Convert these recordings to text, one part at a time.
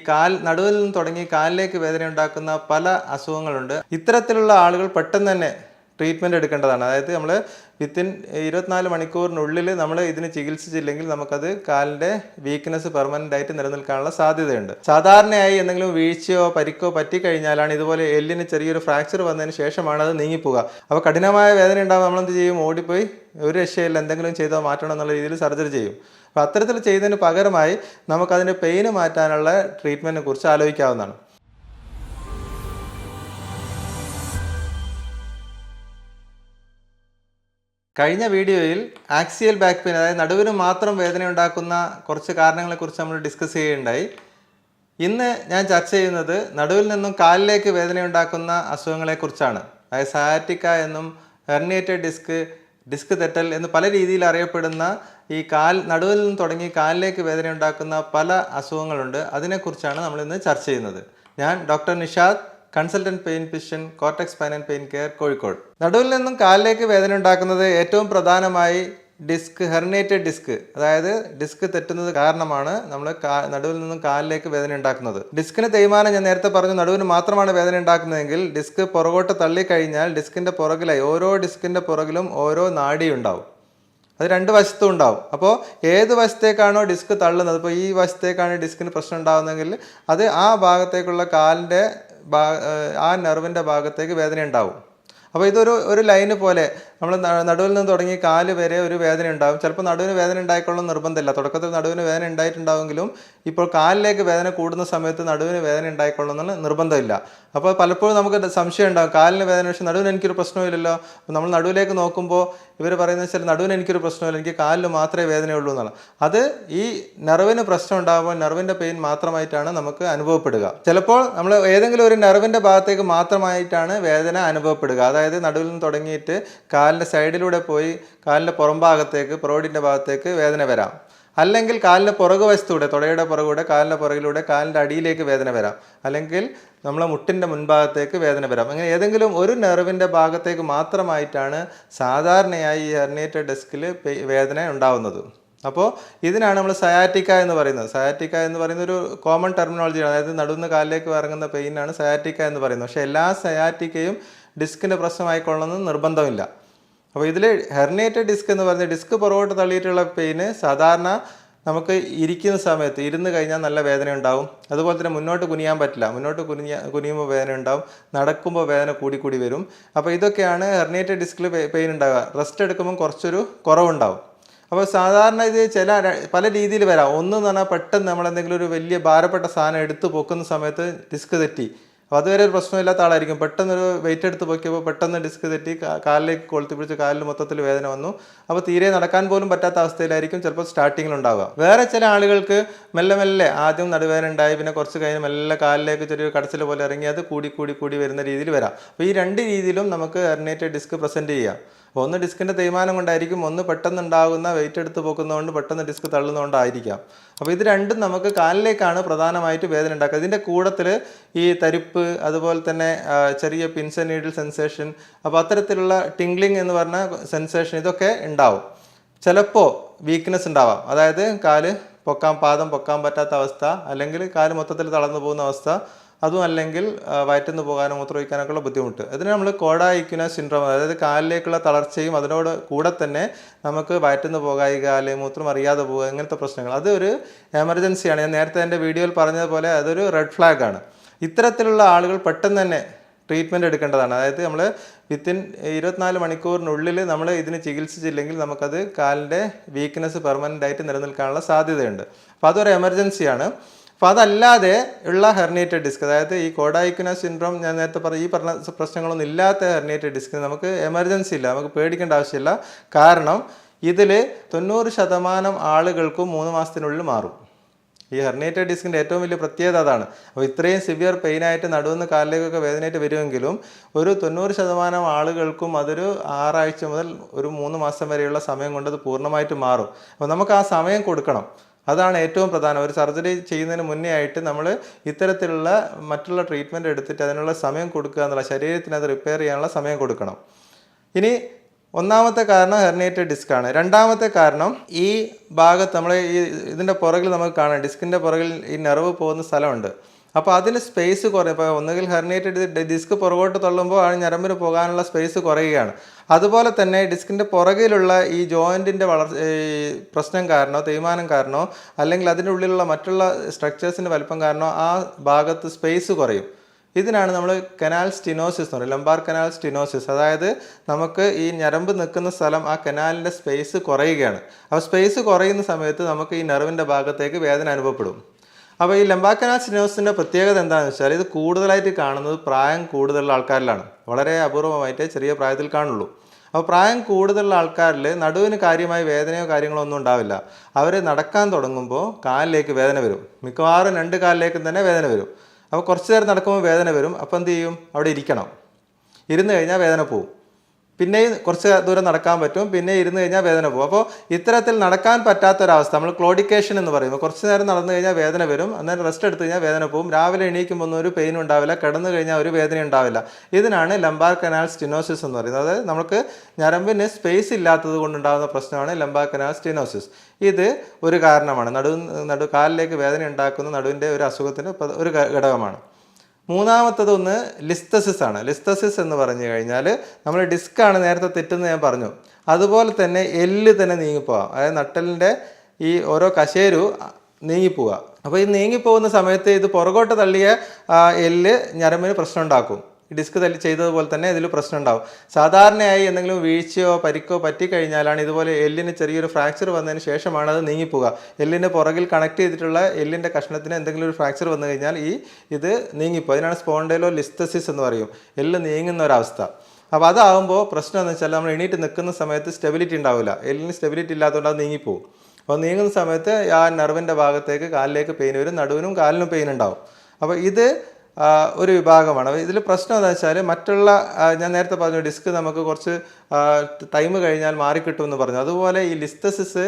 കാൽ നടുവിൽ നിന്ന് തുടങ്ങി കാലിലേക്ക് വേദന ഉണ്ടാക്കുന്ന പല അസുഖങ്ങളുണ്ട്. ഇത്തരത്തിലുള്ള ആളുകൾ പെട്ടെന്ന് തന്നെ ട്രീറ്റ്മെൻറ്റ് എടുക്കേണ്ടതാണ്. അതായത് നമ്മൾ വിത്തിൻ 24 മണിക്കൂറിനുള്ളിൽ നമ്മൾ ഇതിന് ചികിത്സിച്ചില്ലെങ്കിൽ നമുക്കത് കാലിൻ്റെ വീക്ക്നെസ് പെർമനൻ്റ് ആയിട്ട് നിലനിൽക്കാനുള്ള സാധ്യതയുണ്ട്. സാധാരണയായി എന്തെങ്കിലും വീഴ്ചയോ പരിക്കോ പറ്റിക്കഴിഞ്ഞാലാണ് ഇതുപോലെ എല്ലിന് ചെറിയൊരു ഫ്രാക്ചർ വന്നതിന് ശേഷമാണ് അത് നീങ്ങിപ്പോവുക. അപ്പോൾ കഠിനമായ വേദന ഉണ്ടാകുമ്പോൾ നമ്മളെന്ത് ചെയ്യും? ഓടിപ്പോയി ഒരു രക്ഷയില്ല, എന്തെങ്കിലും ചെയ്തോ മാറ്റണം എന്നുള്ള രീതിയിൽ സർജറി ചെയ്യും. അപ്പോൾ അത്തരത്തിൽ ചെയ്യുന്നതിന് പകരമായി നമുക്കതിൻ്റെ പെയിന് മാറ്റാനുള്ള ട്രീറ്റ്മെൻറ്റിനെ കുറിച്ച് ആലോചിക്കാവുന്നതാണ്. കഴിഞ്ഞ വീഡിയോയിൽ ആക്സിയൽ ബാക്ക് പെയിൻ, അതായത് നടുവിന് മാത്രം വേദന ഉണ്ടാക്കുന്ന കുറച്ച് കാരണങ്ങളെക്കുറിച്ച് നമ്മൾ ഡിസ്കസ് ചെയ്യുകയുണ്ടായി. ഇന്ന് ഞാൻ ചർച്ച ചെയ്യുന്നത് നടുവിൽ നിന്നും കാലിലേക്ക് വേദന ഉണ്ടാക്കുന്ന അസുഖങ്ങളെക്കുറിച്ചാണ്. അതായത് സയാറ്റിക്ക എന്നും ഹെർണിയേറ്റഡ് ഡിസ്ക് തെറ്റൽ എന്ന് പല രീതിയിൽ അറിയപ്പെടുന്ന ഈ നടുവിൽ നിന്ന് തുടങ്ങി കാലിലേക്ക് വേദന ഉണ്ടാക്കുന്ന പല അസുഖങ്ങളുണ്ട്. അതിനെക്കുറിച്ചാണ് നമ്മൾ ഇന്ന് ചർച്ച ചെയ്യുന്നത്. ഞാൻ doctor Nishad, consultant pain physician, cortex spine and pain care, Kozhikode. നടുവിൽ നിന്നും കാലിലേക്ക് വേദന ഉണ്ടാക്കുന്നത് ഏറ്റവും പ്രധാനമായി ഹെർണിയേറ്റഡ് ഡിസ്ക്, അതായത് ഡിസ്ക് തെറ്റുന്നത് കാരണമാണ് നമ്മൾ നടുവിൽ നിന്നും കാലിലേക്ക് വേദന ഉണ്ടാക്കുന്നത്. ഡിസ്കിന് തേയ്മാനം ഞാൻ നേരത്തെ പറഞ്ഞു, നടുവിന് മാത്രമാണ് വേദന ഉണ്ടാക്കുന്നതെങ്കിൽ ഡിസ്ക് പുറകോട്ട് തള്ളിക്കഴിഞ്ഞാൽ ഡിസ്കിൻ്റെ പുറകിലായി ഓരോ ഡിസ്കിൻ്റെ പുറകിലും ഓരോ നാഡി ഉണ്ടാവും. അത് രണ്ട് വശത്തും ഉണ്ടാവും. അപ്പോൾ ഏത് വശത്തേക്കാണോ ഡിസ്ക് തള്ളുന്നത്, ഇപ്പോൾ ഈ വശത്തേക്കാണ് ഡിസ്കിന് പ്രശ്നം ഉണ്ടാകുന്നതെങ്കിൽ അത് ആ ഭാഗത്തേക്കുള്ള കാലിൻ്റെ ആ നെർവിൻ്റെ ഭാഗത്തേക്ക് വേദന ഉണ്ടാവും. അപ്പോൾ ഇതൊരു ലൈന് പോലെ നമ്മൾ നടുവിൽ നിന്ന് തുടങ്ങി കാല് വരെ ഒരു വേദന ഉണ്ടാകും. ചിലപ്പോൾ നടുവിന് വേദന ഉണ്ടായിക്കൊള്ളുന്ന നിർബന്ധമില്ല. തുടക്കത്തിൽ നടുവിന് വേദന ഉണ്ടായിട്ടുണ്ടാവുമെങ്കിലും ഇപ്പോൾ കാലിലേക്ക് വേദന കൂടുന്ന സമയത്ത് നടുവിന് വേദന ഉണ്ടായിക്കൊള്ളുന്ന നിർബന്ധമില്ല. അപ്പോൾ പലപ്പോഴും നമുക്ക് സംശയം ഉണ്ടാകും, കാലിന് വേദന, പക്ഷേ നടുവിന് എനിക്കൊരു പ്രശ്നമില്ലല്ലോ. നമ്മൾ നടുവിലേക്ക് നോക്കുമ്പോൾ ഇവർ പറയുന്നത് വെച്ചാൽ നടുവിന് എനിക്കൊരു പ്രശ്നമില്ല, എനിക്ക് കാലിൽ മാത്രമേ വേദനയുള്ളൂ എന്നാണ്. അത് ഈ നെർവിന് പ്രശ്നം ഉണ്ടാകുമ്പോൾ നെർവിൻ്റെ പെയിൻ മാത്രമായിട്ടാണ് നമുക്ക് അനുഭവപ്പെടുക. ചിലപ്പോൾ നമ്മൾ ഏതെങ്കിലും ഒരു നെർവിൻ്റെ ഭാഗത്തേക്ക് മാത്രമായിട്ടാണ് വേദന അനുഭവപ്പെടുക. അതായത് നടുവിൽ നിന്ന് തുടങ്ങിയിട്ട് കാലിൻ്റെ സൈഡിലൂടെ പോയി കാലിൻ്റെ പുറം ഭാഗത്തേക്ക്, പുറോടിൻ്റെ ഭാഗത്തേക്ക് വേദന വരാം. അല്ലെങ്കിൽ കാലിൻ്റെ പുറകു വശത്തൂടെ, തുടയുടെ പുറകൂടെ, കാലിൻ്റെ പുറകിലൂടെ കാലിൻ്റെ അടിയിലേക്ക് വേദന വരാം. അല്ലെങ്കിൽ നമ്മളെ മുട്ടിൻ്റെ മുൻഭാഗത്തേക്ക് വേദന വരാം. അങ്ങനെ ഏതെങ്കിലും ഒരു നെർവിൻ്റെ ഭാഗത്തേക്ക് മാത്രമായിട്ടാണ് സാധാരണയായി ഈ ഹെർണിയേറ്റഡ് ഡിസ്കിൽ വേദന ഉണ്ടാവുന്നത്. അപ്പോൾ ഇതിനാണ് നമ്മൾ സയാറ്റിക്ക എന്ന് പറയുന്നത്. സയാറ്റിക്ക എന്ന് പറയുന്ന ഒരു കോമൺ ടെർമിനോളജിയാണ്. അതായത് നടുന്ന് കാലിലേക്ക് ഇറങ്ങുന്ന പെയിനാണ് സയാറ്റിക്ക എന്ന് പറയുന്നത്. പക്ഷേ എല്ലാ സയാറ്റിക്കയും ഡിസ്കിൻ്റെ പ്രശ്നമായിക്കൊള്ളണമെന്ന് നിർബന്ധമില്ല. അപ്പോൾ ഇതിൽ ഹെർണിയേറ്റഡ് ഡിസ്ക് എന്ന് പറഞ്ഞാൽ ഡിസ്ക് പുറകോട്ട് തള്ളിയിട്ടുള്ള പെയിന് സാധാരണ നമുക്ക് ഇരിക്കുന്ന സമയത്ത് ഇരുന്ന് കഴിഞ്ഞാൽ നല്ല വേദന ഉണ്ടാവും. അതുപോലെ തന്നെ മുന്നോട്ട് കുനിയാൻ പറ്റില്ല, മുന്നോട്ട് കുനിയുമ്പോൾ വേദന ഉണ്ടാവും, നടക്കുമ്പോൾ വേദന കൂടി വരും. അപ്പോൾ ഇതൊക്കെയാണ് ഹെർണിയേറ്റഡ് ഡിസ്കിൽ പെയിൻ ഉണ്ടാവുക. റെസ്റ്റ് എടുക്കുമ്പോൾ കുറച്ചൊരു കുറവുണ്ടാവും. അപ്പോൾ സാധാരണ ഇത് പല രീതിയിൽ വരാം. ഒന്ന് എന്ന് പറഞ്ഞാൽ പെട്ടെന്ന് നമ്മളെന്തെങ്കിലും ഒരു വലിയ ഭാരപ്പെട്ട സാധനം എടുത്ത് പൊക്കുന്ന സമയത്ത് ഡിസ്ക് തെറ്റി, അപ്പോൾ അതുവരെ ഒരു പ്രശ്നമില്ലാത്ത ആളായിരിക്കും. പെട്ടെന്നൊരു വെയിറ്റ് എടുത്ത് പൊക്കിയപ്പോൾ പെട്ടെന്ന് ഡിസ്ക് തെറ്റി കാലിലേക്ക് കൊളുത്തി പിടിച്ച് കാലിൽ മൊത്തത്തിൽ വേദന വന്നു. അപ്പോൾ തീരെ നടക്കാൻ പോലും പറ്റാത്ത അവസ്ഥയിലായിരിക്കും ചിലപ്പോൾ സ്റ്റാർട്ടിങ്ങിലുണ്ടാവുക. വേറെ ചില ആളുകൾക്ക് മെല്ലെ ആദ്യം നടുവേദന ഉണ്ടായി, പിന്നെ കുറച്ച് കഴിഞ്ഞ് മെല്ലെ കാലിലേക്ക് ചെറിയൊരു കടച്ചിൽ പോലെ ഇറങ്ങി അത് കൂടി വരുന്ന രീതിയിൽ വരാം. അപ്പോൾ ഈ രണ്ട് രീതിയിലും നമുക്ക് ഹെർണിയേറ്റഡ് ഡിസ്ക് പ്രസൻറ്റ് ചെയ്യാം. ഒന്ന് ഡിസ്കിൻ്റെ തേയ്മാനം കൊണ്ടായിരിക്കും, ഒന്ന് പെട്ടെന്നുണ്ടാകുന്ന വെയിറ്റ് എടുത്ത് പോക്കുന്നതുകൊണ്ട് പെട്ടെന്ന് ഡിസ്ക് തള്ളുന്നതുകൊണ്ടായിരിക്കാം. അപ്പോൾ ഇത് രണ്ടും നമുക്ക് കാലിലേക്കാണ് പ്രധാനമായിട്ട് വേദന ഉണ്ടാക്കുക. ഇതിൻ്റെ കൂട്ടത്തിൽ ഈ തരിപ്പ്, അതുപോലെ തന്നെ ചെറിയ പിൻസ് ആൻഡ് നീഡിൽ സെൻസേഷൻ, അപ്പോൾ അത്തരത്തിലുള്ള ടിംഗ്ലിംഗ് എന്ന് പറഞ്ഞ സെൻസേഷൻ ഇതൊക്കെ ഉണ്ടാവും. ചിലപ്പോൾ വീക്ക്നെസ് ഉണ്ടാവാം, അതായത് പാദം പൊക്കാൻ പറ്റാത്ത അവസ്ഥ, അല്ലെങ്കിൽ കാല് മൊത്തത്തിൽ തളർന്നു പോകുന്ന അവസ്ഥ, അതും അല്ലെങ്കിൽ വയറ്റുന്നു പോകാനോ മൂത്രമൊഴിക്കാനൊക്കെ ഉള്ള ബുദ്ധിമുട്ട്. അതിന് നമ്മൾ കോഡാ ഇക്വിനാസ് സിൻഡ്രോം, അതായത് കാലിലേക്കുള്ള തളർച്ചയും അതിനോട് കൂടെ തന്നെ നമുക്ക് വയറ്റുന്നു പോകായിക, അല്ലെങ്കിൽ മൂത്രം അറിയാതെ പോകുക, ഇങ്ങനത്തെ പ്രശ്നങ്ങൾ, അതൊരു എമർജൻസിയാണ്. ഞാൻ നേരത്തെ എൻ്റെ വീഡിയോയിൽ പറഞ്ഞതുപോലെ അതൊരു റെഡ് ഫ്ലാഗ് ആണ്. ഇത്തരത്തിലുള്ള ആളുകൾ പെട്ടെന്ന് തന്നെ ട്രീറ്റ്മെൻറ്റ് എടുക്കേണ്ടതാണ്. അതായത് നമ്മൾ വിത്തിൻ 24 മണിക്കൂറിനുള്ളിൽ നമ്മൾ ഇതിന് ചികിത്സിച്ചില്ലെങ്കിൽ നമുക്കത് കാലിൻ്റെ വീക്ക്നെസ് പെർമനൻ്റ് ആയിട്ട് നിലനിൽക്കാനുള്ള സാധ്യതയുണ്ട്. അപ്പോൾ അതൊരു എമർജൻസിയാണ്. അപ്പോൾ അതല്ലാതെ ഉള്ള ഹെർണിയേറ്റഡ് ഡിസ്ക്, അതായത് ഈ കോഡാ ഇക്വിനാസ് സിൻഡ്രോം ഞാൻ നേരത്തെ ഈ പറഞ്ഞ പ്രശ്നങ്ങളൊന്നും ഇല്ലാത്ത ഹെർണിയേറ്റഡ് ഡിസ്ക് നമുക്ക് എമർജൻസി ഇല്ല, നമുക്ക് പേടിക്കേണ്ട ആവശ്യമില്ല. കാരണം ഇതിൽ 90% ആളുകൾക്കും 3 മാസത്തിനുള്ളിൽ മാറും. ഈ ഹെർണിയേറ്റഡ് ഡിസ്കിൻ്റെ ഏറ്റവും വലിയ പ്രത്യേകത അതാണ്. അപ്പോൾ ഇത്രയും സിവിയർ പെയിനായിട്ട് നടുവെന്ന് കാലിലേക്കൊക്കെ വേദനയായിട്ട് വരുമെങ്കിലും ഒരു 90% ആളുകൾക്കും അതൊരു 6 ആഴ്ച മുതൽ ഒരു 3 മാസം വരെയുള്ള സമയം കൊണ്ട് അത് പൂർണ്ണമായിട്ട് മാറും. അപ്പോൾ നമുക്ക് ആ സമയം കൊടുക്കണം. അതാണ് ഏറ്റവും പ്രധാനം. ഒരു സർജറി ചെയ്യുന്നതിന് മുന്നേ ആയിട്ട് നമ്മൾ ഇത്തരത്തിലുള്ള മറ്റുള്ള ട്രീറ്റ്മെൻറ്റ് എടുത്തിട്ട് അതിനുള്ള സമയം കൊടുക്കുക എന്നുള്ള, ശരീരത്തിന് അത് റിപ്പയർ ചെയ്യാനുള്ള സമയം കൊടുക്കണം. ഇനി ഒന്നാമത്തെ കാരണം ഹെർണിയേറ്റഡ് ഡിസ്ക്കാണ്. രണ്ടാമത്തെ കാരണം ഈ ഭാഗത്ത് നമ്മൾ ഇതിൻ്റെ പുറകിൽ നമുക്ക് കാണാം, ഡിസ്കിൻ്റെ പുറകിൽ ഈ നെർവ് പോകുന്ന സ്ഥലമുണ്ട്. അപ്പോൾ അതിന് സ്പേസ് കുറയും. ഇപ്പോൾ ഒന്നുകിൽ ഹെർണിയേറ്റഡ് ഡിസ്ക് പുറകോട്ട് തള്ളുമ്പോൾ ആ ഞരമ്പിന് പോകാനുള്ള സ്പേസ് കുറയുകയാണ്. അതുപോലെ തന്നെ ഡിസ്കിൻ്റെ പുറകിലുള്ള ഈ ജോയിൻറ്റിൻ്റെ പ്രശ്നം കാരണമോ തേയ്മാനം കാരണമോ അല്ലെങ്കിൽ അതിൻ്റെ ഉള്ളിലുള്ള മറ്റുള്ള സ്ട്രക്ചേഴ്സിൻ്റെ വലിപ്പം കാരണമോ ആ ഭാഗത്ത് സ്പേസ് കുറയും. ഇതിനാണ് നമ്മൾ കനാൽ സ്റ്റിനോസിസ് എന്ന് പറയുന്നത്, ലംബാർ കനാൽ സ്റ്റിനോസിസ്. അതായത് നമുക്ക് ഈ ഞരമ്പ് നിൽക്കുന്ന സ്ഥലം ആ കനാലിൻ്റെ സ്പേസ് കുറയുകയാണ്. അപ്പോൾ സ്പേസ് കുറയുന്ന സമയത്ത് നമുക്ക് ഈ നെർവിൻ്റെ ഭാഗത്തേക്ക് വേദന അനുഭവപ്പെടും. അപ്പോൾ ഈ ലംബാർ കനാൽ സ്റ്റിനോസിൻ്റെ പ്രത്യേകത എന്താണെന്ന് വെച്ചാൽ ഇത് കൂടുതലായിട്ട് കാണുന്നത് പ്രായം കൂടുതലുള്ള ആൾക്കാരിലാണ്. വളരെ അപൂർവമായിട്ടേ ചെറിയ പ്രായത്തിൽ കാണുള്ളൂ. അപ്പോൾ പ്രായം കൂടുതലുള്ള ആൾക്കാരിൽ നടുവിന് കാര്യമായ വേദനയോ കാര്യങ്ങളോ ഒന്നും ഉണ്ടാവില്ല. അവർ നടക്കാൻ തുടങ്ങുമ്പോൾ കാലിലേക്ക് വേദന വരും. മിക്കവാറും 2 കാലിലേക്കും തന്നെ വേദന വരും. അപ്പോൾ കുറച്ച് നേരം നടക്കുമ്പോൾ വേദന വരും. അപ്പോൾ എന്ത് ചെയ്യും? അവിടെ ഇരിക്കണം. ഇരുന്ന് കഴിഞ്ഞാൽ വേദന പോവും. പിന്നെയും കുറച്ച് ദൂരം നടക്കാൻ പറ്റും, പിന്നെ ഇരുന്ന് കഴിഞ്ഞാൽ വേദന പോകും. അപ്പോൾ ഇത്തരത്തിൽ നടക്കാൻ പറ്റാത്തൊരവസ്ഥ നമ്മൾ ക്ലോഡിക്കേഷൻ എന്ന് പറയുമ്പോൾ കുറച്ച് നേരം നടന്നു കഴിഞ്ഞാൽ വേദന വരും, അന്നേരം റെസ്റ്റ് എടുത്തു കഴിഞ്ഞാൽ വേദന പോകും, രാവിലെ എണീക്കുമ്പോൾ ഒന്നും ഒരു പെയിൻ ഉണ്ടാവില്ല, കിടന്നു കഴിഞ്ഞാൽ ഒരു വേദന ഉണ്ടാവില്ല. ഇതിനാണ് ലംബാർ കനാൽ സ്റ്റിനോസിസ് എന്ന് പറയുന്നത്. അതായത് നമുക്ക് ഞരമ്പിന് സ്പേസ് ഇല്ലാത്തത് കൊണ്ടുണ്ടാകുന്ന പ്രശ്നമാണ് ലംബാർ കനാൽ സ്റ്റിനോസിസ്. ഇത് ഒരു കാരണമാണ്, കാലിലേക്ക് വേദന ഉണ്ടാക്കുന്ന നടുവിൻ്റെ ഒരു അസുഖത്തിന് ഒരു ഘടകമാണ്. മൂന്നാമത്തതൊന്ന് ലിസ്തസിസ് ആണ്. ലിസ്തസിസ് എന്ന് പറഞ്ഞു കഴിഞ്ഞാൽ നമ്മൾ ഡിസ്ക്കാണ് നേരത്തെ തെറ്റെന്ന് ഞാൻ പറഞ്ഞു. അതുപോലെ തന്നെ എല്ല് തന്നെ നീങ്ങിപ്പോവാം. അതായത് നട്ടലിൻ്റെ ഈ ഓരോ കശേരു നീങ്ങിപ്പോവുക. അപ്പോൾ ഈ നീങ്ങിപ്പോകുന്ന സമയത്ത് ഇത് പുറകോട്ട് തള്ളിയ എല്ല് ഞരമ്പിന് പ്രശ്നം ഉണ്ടാക്കും. ഡിസ്ക് ചെയ്തതുപോലെ തന്നെ ഇതിൽ പ്രശ്നം ഉണ്ടാവും. സാധാരണയായി എന്തെങ്കിലും വീഴ്ചയോ പരിക്കോ പറ്റിക്കഴിഞ്ഞാലാണ് ഇതുപോലെ എല്ലിന് ചെറിയൊരു ഫ്രാക്ചർ വന്നതിന് ശേഷമാണ് അത് നീങ്ങിപ്പോവുക. എല്ലിൻ്റെ പുറകിൽ കണക്ട് ചെയ്തിട്ടുള്ള എല്ലിൻ്റെ കഷ്ണത്തിന് എന്തെങ്കിലും ഒരു ഫ്രാക്ചർ വന്നു കഴിഞ്ഞാൽ ഇത് നീങ്ങിപ്പോകും. അതിനാണ് സ്പോണ്ടൈലോ ലിസ്തസിസ് എന്ന് പറയും, എല്ല് നീങ്ങുന്ന ഒരവസ്ഥ. അപ്പോൾ അതാകുമ്പോൾ പ്രശ്നം എന്ന് വെച്ചാൽ നമ്മൾ എണീറ്റ് നിൽക്കുന്ന സമയത്ത് സ്റ്റെബിലിറ്റി ഉണ്ടാവില്ല. എല്ലിന് സ്റ്റെബിലിറ്റി ഇല്ലാത്തതുകൊണ്ട് അത് നീങ്ങിപ്പോവും. അപ്പോൾ നീങ്ങുന്ന സമയത്ത് ആ നെർവിൻ്റെ ഭാഗത്തേക്ക് കാലിലേക്ക് പെയിൻ വരും, നടുവിനും കാലിനും പെയിൻ ഉണ്ടാവും. അപ്പോൾ ഇത് ഒരു വിഭാഗമാണ്. ഇതിൽ പ്രശ്നം എന്താ വെച്ചാൽ മറ്റുള്ള ഞാൻ നേരത്തെ പറഞ്ഞു ഡിസ്ക് നമുക്ക് കുറച്ച് ടൈം കഴിഞ്ഞാൽ മാറിക്കിട്ടുമെന്ന് പറഞ്ഞു. അതുപോലെ ഈ ലിസ്തസിസ്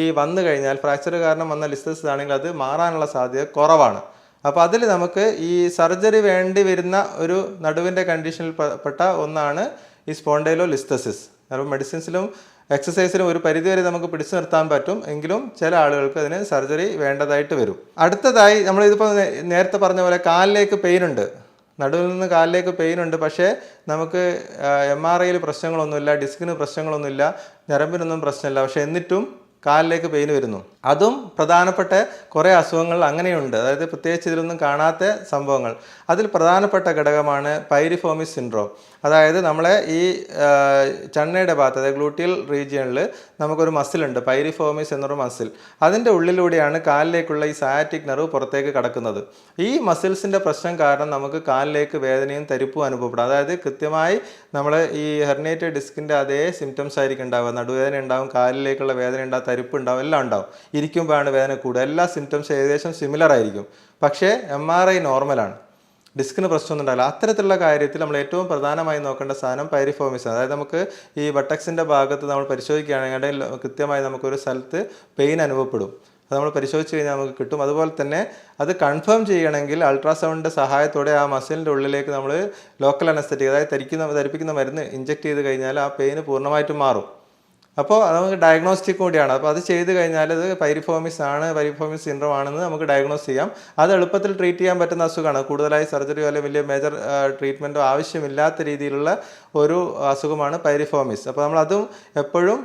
ഈ വന്നു കഴിഞ്ഞാൽ ഫ്രാക്ചർ കാരണം വന്ന ലിസ്തസിസ് ആണെങ്കിൽ അത് മാറാനുള്ള സാധ്യത കുറവാണ്. അപ്പോൾ അതിൽ നമുക്ക് ഈ സർജറി വേണ്ടി വരുന്ന ഒരു നടുവിൻ്റെ കണ്ടീഷനിൽ പെട്ട ഒന്നാണ് ഈ സ്പോണ്ടൈലോ ലിസ്തസിസ്. അപ്പോൾ മെഡിസിൻസിലും എക്സസൈസിലും ഒരു പരിധിവരെ നമുക്ക് പിടിച്ചു നിർത്താൻ പറ്റും, എങ്കിലും ചില ആളുകൾക്ക് അതിന് സർജറി വേണ്ടതായിട്ട് വരും. അടുത്തതായി നമ്മളിതിപ്പോൾ നേരത്തെ പറഞ്ഞ പോലെ കാലിലേക്ക് പെയിൻ ഉണ്ട്, നടുവിൽ നിന്ന് കാലിലേക്ക് പെയിൻ ഉണ്ട്. പക്ഷേ നമുക്ക് MRIയിൽ പ്രശ്നങ്ങളൊന്നുമില്ല, ഡിസ്കിന് പ്രശ്നങ്ങളൊന്നുമില്ല, ഞരമ്പിനൊന്നും പ്രശ്നമില്ല. പക്ഷേ എന്നിട്ടും കാലിലേക്ക് പെയിൻ വരുന്നു. അതും പ്രധാനപ്പെട്ട കുറേ അസുഖങ്ങൾ അങ്ങനെയുണ്ട്. അതായത് പ്രത്യേകിച്ച് ഇതിലൊന്നും കാണാത്ത സംഭവങ്ങൾ. അതിൽ പ്രധാനപ്പെട്ട ഘടകമാണ് പൈരിഫോമിസ് സിൻഡ്രോം. അതായത് നമ്മളെ ഈ ചണ്ണയുടെ ഭാഗത്ത്, അതായത് ഗ്ലൂട്ടിയൽ റീജിയണിൽ നമുക്കൊരു മസിലുണ്ട്, പൈരിഫോമിസ് എന്നൊരു മസിൽ. അതിൻ്റെ ഉള്ളിലൂടെയാണ് കാലിലേക്കുള്ള ഈ സയാറ്റിക് നെർവ് പുറത്തേക്ക് കടക്കുന്നത്. ഈ മസിൽസിൻ്റെ പ്രശ്നം കാരണം നമുക്ക് കാലിലേക്ക് വേദനയും തരിപ്പും അനുഭവപ്പെടും. അതായത് കൃത്യമായി നമ്മൾ ഈ ഹെർണിയേറ്റഡ് ഡിസ്കിൻ്റെ അതേ സിംറ്റംസ് ആയിരിക്കും ഉണ്ടാവുക. നടുവേദന ഉണ്ടാവും, കാലിലേക്കുള്ള വേദന ഉണ്ടാവും, തരിപ്പ് ഉണ്ടാവും, എല്ലാം ഉണ്ടാവും. ഇരിക്കുമ്പോഴാണ് വേദന കൂടുക. എല്ലാ സിംറ്റംസും ഏകദേശം സിമിലർ ആയിരിക്കും. പക്ഷേ MRI നോർമലാണ്, ഡിസ്കിന് പ്രശ്നമൊന്നും ഉണ്ടാവില്ല. അത്തരത്തിലുള്ള കാര്യത്തിൽ നമ്മൾ ഏറ്റവും പ്രധാനമായി നോക്കേണ്ട സാധനം പൈരിഫോമിസ്. അതായത് നമുക്ക് ഈ ബട്ടക്സിൻ്റെ ഭാഗത്ത് നമ്മൾ പരിശോധിക്കുകയാണെങ്കിൽ കൃത്യമായി നമുക്കൊരു സ്ഥലത്ത് പെയിൻ അനുഭവപ്പെടും. അത് നമ്മൾ പരിശോധിച്ച് കഴിഞ്ഞാൽ നമുക്ക് കിട്ടും. അതുപോലെ തന്നെ അത് കൺഫേം ചെയ്യണമെങ്കിൽ അൾട്രാസൗണ്ടിൻ്റെ സഹായത്തോടെ ആ മസിലിൻ്റെ ഉള്ളിലേക്ക് നമ്മൾ ലോക്കൽ അനസ്തെറ്റിക്, അതായത് ധരിപ്പിക്കുന്ന മരുന്ന് ഇഞ്ചെക്ട് ചെയ്ത് കഴിഞ്ഞാൽ ആ പെയിന് പൂർണ്ണമായിട്ടും മാറും. അപ്പോൾ നമുക്ക് ഡയഗ്നോസ്റ്റിക് കൂടിയാണ്. അപ്പോൾ അത് ചെയ്ത് കഴിഞ്ഞാൽ അത് പൈരിഫോമിസ് സിൻഡ്രോം ആണെന്ന് നമുക്ക് ഡയഗ്നോസ് ചെയ്യാം. അത് എളുപ്പത്തിൽ ട്രീറ്റ് ചെയ്യാൻ പറ്റുന്ന അസുഖമാണ്. കൂടുതലായി സർജറിയോ അല്ലെങ്കിൽ വലിയ മേജർ ട്രീറ്റ്മെൻറ്റോ ആവശ്യമില്ലാത്ത രീതിയിലുള്ള ഒരു അസുഖമാണ് പൈരിഫോമിസ്. അപ്പോൾ നമ്മളതും എപ്പോഴും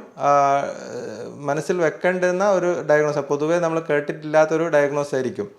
മനസ്സിൽ വെക്കേണ്ടുന്ന ഒരു ഡയഗ്നോസ്, പൊതുവേ നമ്മൾ കേട്ടിട്ടില്ലാത്തൊരു ഡയഗ്നോസ് ആയിരിക്കും.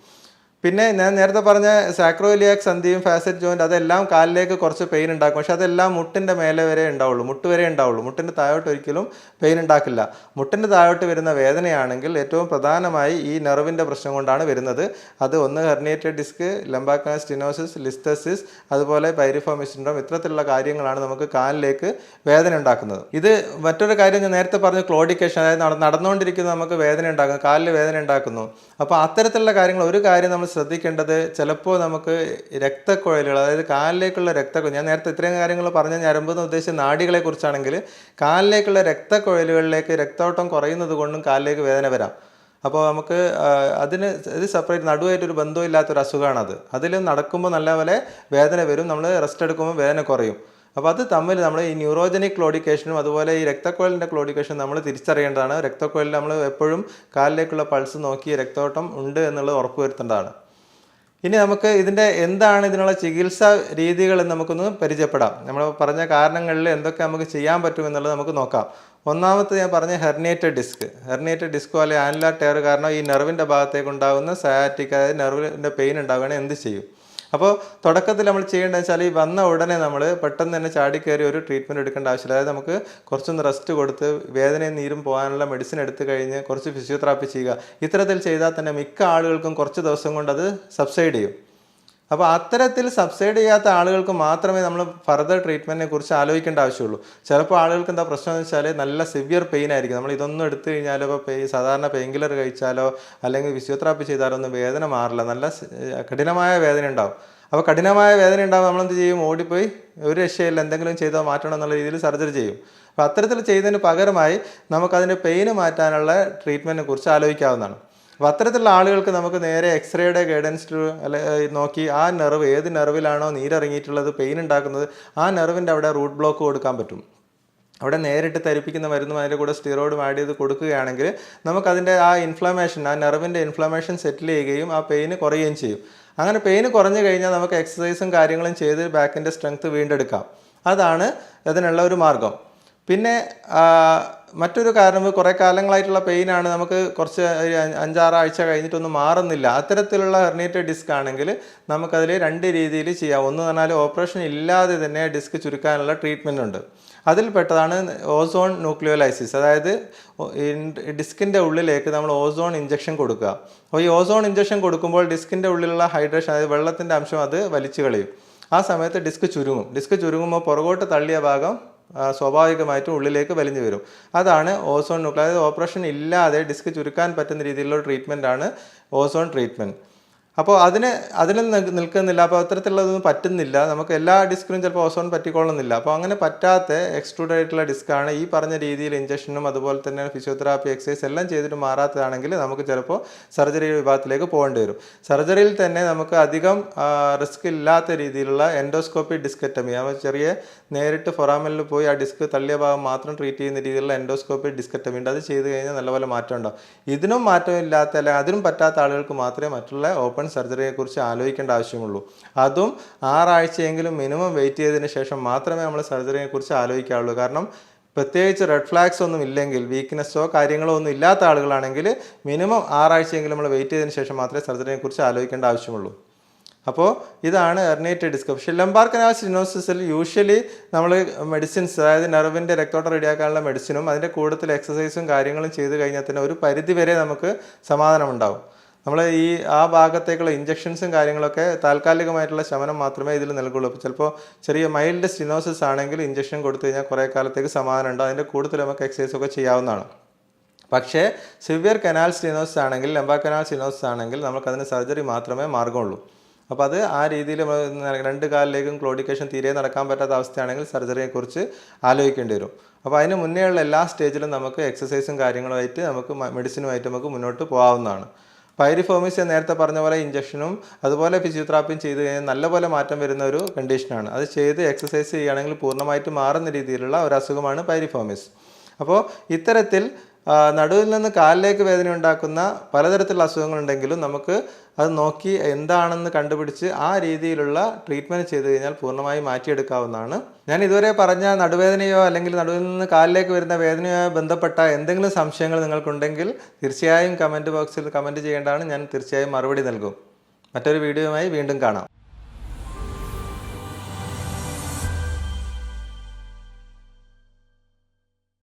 പിന്നെ ഞാൻ നേരത്തെ പറഞ്ഞ സാക്രോയിലിയാക് സന്ധിയും ഫാസറ്റ് ജോയിൻറ്റ് അതെല്ലാം കാലിലേക്ക് കുറച്ച് പെയിൻ ഉണ്ടാക്കും. പക്ഷെ അതെല്ലാം മുട്ടിൻ്റെ മേലെ വരെ ഉണ്ടാവുള്ളൂ, മുട്ട് വരെ ഉണ്ടാവുള്ളൂ. മുട്ടിൻ്റെ താഴോട്ട് ഒരിക്കലും പെയിൻ ഉണ്ടാക്കില്ല. മുട്ടിൻ്റെ താഴോട്ട് വരുന്ന വേദനയാണെങ്കിൽ ഏറ്റവും പ്രധാനമായി ഈ നെർവിൻ്റെ പ്രശ്നം കൊണ്ടാണ് വരുന്നത്. അത് ഒന്ന് herniated disc, lumbar canal stenosis, listhesis, അതുപോലെ പൈരിഫോമിസ് സിൻഡ്രോം, ഇത്തരത്തിലുള്ള കാര്യങ്ങളാണ് നമുക്ക് കാലിലേക്ക് വേദന ഉണ്ടാക്കുന്നത്. ഇത് മറ്റൊരു കാര്യം ഞാൻ നേരത്തെ പറഞ്ഞു, ക്ലോഡിക്കേഷൻ, അതായത് നടന്നുകൊണ്ടിരിക്കുന്നത് നമുക്ക് വേദന ഉണ്ടാക്കുന്നു, കാലിൽ വേദന ഉണ്ടാക്കുന്നു. അപ്പോൾ അത്തരത്തിലുള്ള കാര്യങ്ങൾ ഒരു കാര്യം നമ്മൾ ശ്രദ്ധിക്കേണ്ടത്, ചിലപ്പോൾ നമുക്ക് രക്തക്കുഴലുകൾ, അതായത് കാലിലേക്കുള്ള രക്തക്കുഴൽ, ഞാൻ നേരത്തെ ഇത്രയും കാര്യങ്ങൾ പറഞ്ഞ ഞരമ്പെന്ന് ഉദ്ദേശിച്ച നാഡികളെ കുറിച്ചാണെങ്കിൽ കാലിലേക്കുള്ള രക്തക്കുഴലുകളിലേക്ക് രക്തോട്ടം കുറയുന്നത് കൊണ്ടും കാലിലേക്ക് വേദന വരാം. അപ്പോൾ നമുക്ക് ഇത് സെപ്പറേറ്റ്, നടുവായിട്ടൊരു ബന്ധമില്ലാത്തൊരു അസുഖമാണത്. അതിൽ നടക്കുമ്പോൾ നല്ലപോലെ വേദന വരും, നമ്മൾ റെസ്റ്റ് എടുക്കുമ്പോൾ വേദന കുറയും. അപ്പോൾ അത് തമ്മിൽ നമ്മൾ ഈ ന്യൂറോജനിക് ക്ലോഡിക്കേഷനും അതുപോലെ ഈ രക്തക്കുഴലിൻ്റെ ക്ലോഡിക്കേഷനും നമ്മൾ തിരിച്ചറിയേണ്ടതാണ്. രക്തക്കുഴലിൽ നമ്മൾ എപ്പോഴും കാലിലേക്കുള്ള പൾസ് നോക്കി രക്തോട്ടം ഉണ്ട് എന്നുള്ളത് ഉറപ്പുവരുത്തേണ്ടതാണ്. ഇനി നമുക്ക് എന്താണ് ഇതിനുള്ള ചികിത്സാ രീതികൾ എന്ന് നമുക്കൊന്ന് പരിചയപ്പെടാം. നമ്മൾ പറഞ്ഞ കാരണങ്ങളിൽ എന്തൊക്കെ നമുക്ക് ചെയ്യാൻ പറ്റുമെന്നുള്ളത് നമുക്ക് നോക്കാം. ഒന്നാമത്തെ ഞാൻ പറഞ്ഞ ഹെർണിയേറ്റഡ് ഡിസ്കോ അല്ലെങ്കിൽ ആനുലാർ ടയർ കാരണം ഈ നെർവിൻ്റെ ഭാഗത്തേക്ക് ഉണ്ടാകുന്ന സയാറ്റിക്, അതായത് നെർവിൻ്റെ പെയിൻ ഉണ്ടാവുകയാണെങ്കിൽ എന്ത് ചെയ്യും? അപ്പോൾ തുടക്കത്തിൽ നമ്മൾ ചെയ്യേണ്ടതെന്ന് വെച്ചാൽ ഈ വന്ന ഉടനെ നമ്മൾ പെട്ടെന്ന് തന്നെ ചാടിക്കയറി ഒരു ട്രീറ്റ്മെൻറ്റ് എടുക്കേണ്ട ആവശ്യമില്ല. അതായത് നമുക്ക് കുറച്ചൊന്ന് റെസ്റ്റ് കൊടുത്ത് വേദനയും നീരും പോകാനുള്ള മെഡിസിൻ എടുത്തു കഴിഞ്ഞ് കുറച്ച് ഫിസിയോതെറാപ്പി ചെയ്യുക. ഇത്തരത്തിൽ ചെയ്താൽ തന്നെ മിക്ക ആളുകൾക്കും കുറച്ച് ദിവസം കൊണ്ട് അത് സബ്സൈഡ് ചെയ്യും. അപ്പോൾ അത്തരത്തിൽ സബ്സൈഡ് ചെയ്യാത്ത ആളുകൾക്ക് മാത്രമേ നമ്മൾ ഫർദർ ട്രീറ്റ്മെൻറ്റിനെ കുറിച്ച് ആലോചിക്കേണ്ട ആവശ്യമുള്ളൂ. ചിലപ്പോൾ ആളുകൾക്ക് എന്താ പ്രശ്നം എന്ന് വെച്ചാൽ നല്ല സിവിയർ പെയിൻ ആയിരിക്കും. നമ്മൾ ഇതൊന്നും എടുത്തു കഴിഞ്ഞാലോ, ഇപ്പോൾ സാധാരണ പെയിൻ കില്ലർ കഴിച്ചാലോ അല്ലെങ്കിൽ ഫിസിയോതെറാപ്പി ചെയ്താലോ ഒന്നും വേദന മാറില്ല, നല്ല കഠിനമായ വേദന ഉണ്ടാവും. അപ്പോൾ കഠിനമായ വേദന ഉണ്ടാകുമ്പോൾ നമ്മളെന്ത് ചെയ്യും? ഓടിപ്പോയി ഒരു രക്ഷയില്ല, എന്തെങ്കിലും ചെയ്തോ മാറ്റണം എന്നുള്ള രീതിയിൽ സർജറി ചെയ്യും. അപ്പോൾ അത്തരത്തിൽ ചെയ്യുന്നതിന് പകരമായി നമുക്കതിൻ്റെ പെയിന് മാറ്റാനുള്ള ട്രീറ്റ്മെൻറ്റിനെ കുറിച്ച് ആലോചിക്കാവുന്നതാണ്. അപ്പോൾ അത്തരത്തിലുള്ള ആളുകൾക്ക് നമുക്ക് നേരെ എക്സ്റേയുടെ ഗൈഡൻസ് നോക്കി ആ നെർവ് ഏത് നെർവിലാണോ നീരിറങ്ങിയിട്ടുള്ളത്, പെയിൻ ഉണ്ടാക്കുന്നത്, ആ നെർവിൻ്റെ അവിടെ റൂട്ട് ബ്ലോക്ക് കൊടുക്കാൻ പറ്റും. അവിടെ നേരിട്ട് തരിപ്പിക്കുന്ന മരുന്നും അതിൻ്റെ കൂടെ സ്റ്റിറോയിഡും ആഡ് ചെയ്ത് കൊടുക്കുകയാണെങ്കിൽ നമുക്കതിൻ്റെ ആ ഇൻഫ്ലമേഷൻ, ആ നെർവിൻ്റെ ഇൻഫ്ലമേഷൻ സെറ്റിൽ ചെയ്യുകയും ആ പെയിന് കുറയുകയും ചെയ്യും. അങ്ങനെ പെയിന് കുറഞ്ഞു കഴിഞ്ഞാൽ നമുക്ക് എക്സസൈസും കാര്യങ്ങളും ചെയ്ത് ബാക്കിൻ്റെ സ്ട്രെങ്ത് വീണ്ടെടുക്കാം. അതാണ് അതിനുള്ള ഒരു മാർഗം. പിന്നെ മറ്റൊരു കാരണം, കുറേ കാലങ്ങളായിട്ടുള്ള പെയിനാണ്, നമുക്ക് കുറച്ച് 5-6 ആഴ്ച കഴിഞ്ഞിട്ടൊന്നും മാറുന്നില്ല. അത്തരത്തിലുള്ള ഹെർണിയേറ്റഡ് ഡിസ്ക് ആണെങ്കിൽ നമുക്കതിൽ 2 രീതിയിൽ ചെയ്യാം. ഒന്ന് പറഞ്ഞാൽ ഓപ്പറേഷൻ ഇല്ലാതെ തന്നെ ഡിസ്ക് ചുരുക്കാനുള്ള ട്രീറ്റ്മെൻ്റ് ഉണ്ട്. അതിൽപ്പെട്ടതാണ് ഓസോൺ ന്യൂക്ലിയോലൈസിസ്. അതായത് ഡിസ്കിൻ്റെ ഉള്ളിലേക്ക് നമ്മൾ ഓസോൺ ഇഞ്ചക്ഷൻ കൊടുക്കുക. അപ്പോൾ ഈ ഓസോൺ ഇഞ്ചക്ഷൻ കൊടുക്കുമ്പോൾ ഡിസ്കിൻ്റെ ഉള്ളിലുള്ള ഹൈഡ്രേഷൻ, അതായത് വെള്ളത്തിൻ്റെ അംശം അത് വലിച്ചു കളയും. ആ സമയത്ത് ഡിസ്ക് ചുരുങ്ങുമ്പോൾ പുറകോട്ട് തള്ളിയ ഭാഗം സ്വാഭാവികമായിട്ടും ഉള്ളിലേക്ക് വലിഞ്ഞു വരും. അതാണ് ഓസോൺ ന്യൂക്ലിയോ, അതായത് ഓപ്പറേഷൻ ഇല്ലാതെ ഡിസ്ക് ചുരുക്കാൻ പറ്റുന്ന രീതിയിലുള്ള ട്രീറ്റ്മെൻറ്റാണ് ഓസോൺ ട്രീറ്റ്മെൻറ്റ്. അപ്പോൾ അതിന് നിൽക്കുന്നില്ല. അപ്പോൾ അത്തരത്തിലുള്ളതൊന്നും പറ്റുന്നില്ല. നമുക്ക് എല്ലാ ഡിസ്കിനും ചിലപ്പോൾ ഓസോൺ പറ്റിക്കൊള്ളുന്നില്ല. അപ്പോൾ അങ്ങനെ പറ്റാത്ത എക്സ്ട്രൂഡ് ആയിട്ടുള്ള ഡിസ്ക്കാണ് ഈ പറഞ്ഞ രീതിയിൽ ഇഞ്ചക്ഷനും അതുപോലെ തന്നെ ഫിസിയോതെറാപ്പി, എക്സസൈസ് എല്ലാം ചെയ്തിട്ട് മാറാത്തതാണെങ്കിൽ നമുക്ക് ചിലപ്പോൾ സർജറി വിഭാഗത്തിലേക്ക് പോകേണ്ടി വരും. സർജറിയിൽ തന്നെ നമുക്ക് അധികം റിസ്ക് ഇല്ലാത്ത രീതിയിലുള്ള എൻഡോസ്കോപ്പി ഡിസ്കെക്ടമി, ചെറിയ നേരിട്ട് ഫൊറാമനിൽ പോയി ആ ഡിസ്ക് തള്ളിയ ഭാഗം മാത്രം ട്രീറ്റ് ചെയ്യുന്ന രീതിയിലുള്ള എൻഡോസ്കോപ്പി ഡിസ്കെക്ടമി ഉണ്ട്. അത് ചെയ്ത് കഴിഞ്ഞാൽ നല്ലപോലെ മാറ്റം ഉണ്ടാവും. ഇതിനും മാറ്റമില്ലാത്ത അല്ലെങ്കിൽ അതിനും പറ്റാത്ത ആളുകൾക്ക് മാത്രമേ മറ്റുള്ള ഓപ്പൺ സർജറിയെ കുറിച്ച് ആലോചിക്കേണ്ട ആവശ്യമുള്ളൂ. അതും 6 ആഴ്ചയെങ്കിലും മിനിമം വെയിറ്റ് ചെയ്തതിന് ശേഷം മാത്രമേ നമ്മൾ സർജറിയെ കുറിച്ച് ആലോചിക്കാവുള്ളൂ. കാരണം പ്രത്യേകിച്ച് റെഡ് ഫ്ലാഗ്സ് ഒന്നും ഇല്ലെങ്കിൽ, വീക്ക്നെസ്സോ കാര്യങ്ങളോ ഒന്നും ഇല്ലാത്ത ആളുകളാണെങ്കിൽ മിനിമം 6 ആഴ്ചയെങ്കിലും നമ്മൾ വെയിറ്റ് ചെയ്തതിന് ശേഷം മാത്രമേ സർജറിയെ കുറിച്ച് ആലോചിക്കേണ്ട ആവശ്യമുള്ളൂ. അപ്പോൾ ഇതാണ് ഹെർണിയേറ്റഡ് ഡിസ്ക്. പക്ഷേ ലംബാർ കനാൽ സ്റ്റെനോസിസിൽ യൂഷ്വലി നമ്മൾ മെഡിസിൻസ്, അതായത് നെർവിൻ്റെ രക്തോട്ടം റെഡിയാക്കാനുള്ള മെഡിസിനും അതിൻ്റെ കൂടുതൽ എക്സസൈസും കാര്യങ്ങളും ചെയ്ത് കഴിഞ്ഞാൽ തന്നെ ഒരു പരിധിവരെ നമുക്ക് സമാധാനം ഉണ്ടാവും. നമ്മൾ ആ ഭാഗത്തേക്കുള്ള ഇഞ്ചക്ഷൻസും കാര്യങ്ങളൊക്കെ താൽക്കാലികമായിട്ടുള്ള ശമനം മാത്രമേ ഇതിൽ നൽകുള്ളൂ. അപ്പോൾ ചിലപ്പോൾ ചെറിയ മൈൽഡ് സ്റ്റിനോസിസ് ആണെങ്കിൽ ഇഞ്ചക്ഷൻ കൊടുത്തു കഴിഞ്ഞാൽ കുറേ കാലത്തേക്ക് സമാധാനം ഉണ്ട്. അതിൻ്റെ കൂടുതൽ നമുക്ക് എക്സസൈസ് ഒക്കെ ചെയ്യാവുന്നതാണ്. പക്ഷേ സിവിയർ കനാൽ സ്റ്റെനോസിസ് ആണെങ്കിൽ, ലംബാർ കനാൽ സ്റ്റെനോസിസ് ആണെങ്കിൽ നമുക്കതിന് സർജറി മാത്രമേ മാർഗമുള്ളൂ. അപ്പോൾ അത് ആ രീതിയിൽ 2 കാലിലേക്കും ക്ലോഡിക്കേഷൻ തീരെ നടക്കാൻ പറ്റാത്ത അവസ്ഥയാണെങ്കിൽ സർജറിയെക്കുറിച്ച് ആലോചിക്കേണ്ടി വരും. അപ്പോൾ അതിന് മുന്നേയുള്ള എല്ലാ സ്റ്റേജിലും നമുക്ക് എക്സസൈസും കാര്യങ്ങളുമായിട്ട് നമുക്ക് മെഡിസിനുമായിട്ട് നമുക്ക് മുന്നോട്ട് പോകാവുന്നതാണ്. പൈരിഫോമിസ് നേരത്തെ പറഞ്ഞ പോലെ ഇഞ്ചക്ഷനും അതുപോലെ ഫിസിയോതെറാപ്പിയും ചെയ്ത് കഴിഞ്ഞാൽ നല്ലപോലെ മാറ്റം വരുന്ന ഒരു കണ്ടീഷനാണ്. അത് ചെയ്ത് എക്സസൈസ് ചെയ്യുകയാണെങ്കിൽ പൂർണ്ണമായിട്ട് മാറുന്ന രീതിയിലുള്ള ഒരു അസുഖമാണ് പൈരിഫോമിസ്. അപ്പോൾ ഇത്തരത്തിൽ നടുവിൽ നിന്ന് കാലിലേക്ക് വേദന ഉണ്ടാക്കുന്ന പലതരത്തിലുള്ള അസുഖങ്ങളുണ്ടെങ്കിലും നമുക്ക് അത് നോക്കി എന്താണെന്ന് കണ്ടുപിടിച്ച് ആ രീതിയിലുള്ള ട്രീറ്റ്മെൻറ്റ് ചെയ്ത് കഴിഞ്ഞാൽ പൂർണ്ണമായി മാറ്റിയെടുക്കാവുന്നതാണ്. ഞാൻ ഇതുവരെ പറഞ്ഞ നടുവേദനയോ അല്ലെങ്കിൽ നടുവിൽ നിന്ന് കാലിലേക്ക് വരുന്ന വേദനയോ ബന്ധപ്പെട്ട എന്തെങ്കിലും സംശയങ്ങൾ നിങ്ങൾക്കുണ്ടെങ്കിൽ തീർച്ചയായും കമൻറ്റ് ബോക്സിൽ കമൻറ്റ് ചെയ്യേണ്ടതാണ്. ഞാൻ തീർച്ചയായും മറുപടി നൽകും. മറ്റൊരു വീഡിയോയുമായി വീണ്ടും കാണാം.